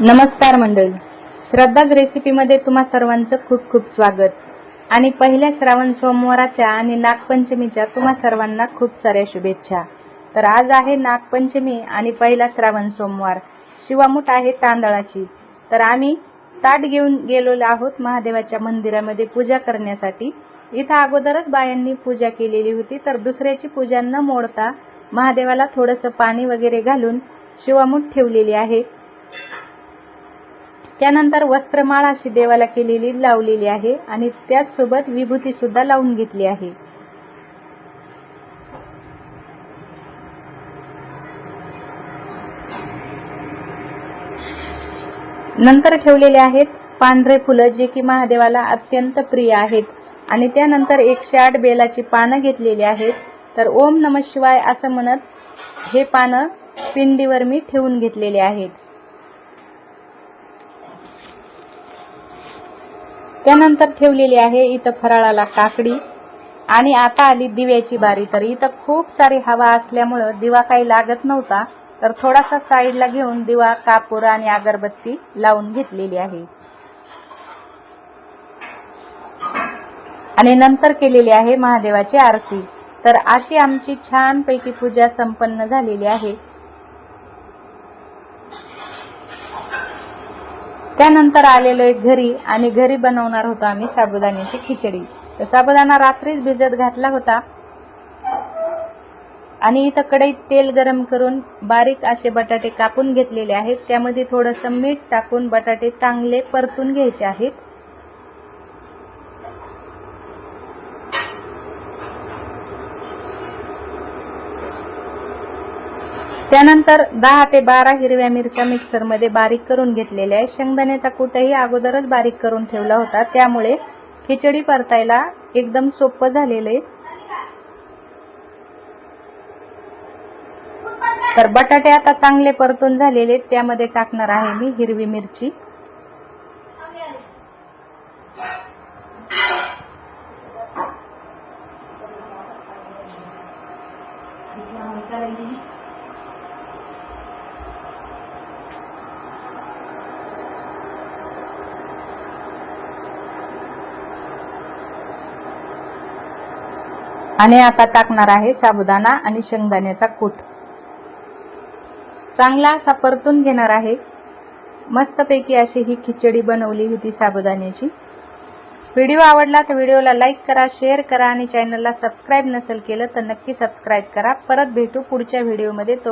नमस्कार मंडळी, श्रद्धाज रेसिपीमध्ये तुम्हा सर्वांचं खूप खूप स्वागत। आणि पहिल्या श्रावण सोमवाराच्या आणि नागपंचमीच्या तुम्हा सर्वांना खूप साऱ्या शुभेच्छा। तर आज आहे नागपंचमी आणि पहिला श्रावण सोमवार। शिवामूठ आहे तांदळाची। तर आम्ही ताट घेऊन गेलेलो आहोत महादेवाच्या मंदिरामध्ये पूजा करण्यासाठी। इथं अगोदरच बायांनी पूजा केलेली होती, तर दुसऱ्याची पूजा न मोडता महादेवाला थोडंसं पाणी वगैरे घालून शिवामूठ ठेवलेली आहे। त्यानंतर वस्त्रमाळ अशी देवाला केलेली लावलेली आहे आणि त्याच सोबत विभूती सुद्धा लावून घेतली आहे। नंतर ठेवलेले आहेत पांढरे फुलं, जे की महादेवाला अत्यंत प्रिय आहेत। आणि त्यानंतर 108 बेलाची पानं घेतलेली आहेत। तर ओम नमः शिवाय असं म्हणत हे पानं पिंडीवर मी ठेवून घेतलेले आहेत। त्यानंतर ठेवलेली आहे इथं फराळाला काकडी। आणि आता आली दिव्याची बारी। तर इथं खूप सारी हवा असल्यामुळे दिवा काही लागत नव्हता, तर थोडासा साईडला घेऊन दिवा, कापूर आणि अगरबत्ती लावून घेतलेली आहे। आणि नंतर केलेली आहे महादेवाची आरती। तर अशी आमची छान पैकी पूजा संपन्न झालेली आहे। त्यानंतर आलेलो एक घरी आणि घरी बनवणार होतो आम्ही साबुदाण्याची खिचडी। तर साबुदाणा रात्रीच भिजत घातला होता आणि इथं कढईत तेल गरम करून बारीक असे बटाटे कापून घेतलेले आहेत। त्यामध्ये थोडंसं मीठ टाकून बटाटे चांगले परतून घ्यायचे आहेत। त्यानंतर 10 ते 12 हिरव्या मिरच्या मिक्सरमध्ये बारीक करून घेतलेल्या आहे। शेंगदाण्याचा कूटही अगोदरच बारीक करून ठेवला होता, त्यामुळे खिचडी परतायला एकदम सोपं झालेले। तर बटाटे आता चांगले परतून झालेले, त्यामध्ये टाकणार आहे मी हिरवी मिरची। आणि आता टाकणार आहे साबुदाणा आणि शेंगदाण्याचा कूट। चांगला असा परतून घेणार आहे। मस्तपैकी अशी ही खिचडी बनवली होती साबुदाण्याची। व्हिडिओ आवडला तर व्हिडिओला लाईक करा, शेअर करा आणि चॅनलला सबस्क्राईब नसेल केलं तर नक्की सबस्क्राईब करा। परत भेटू पुढच्या व्हिडिओमध्ये। तो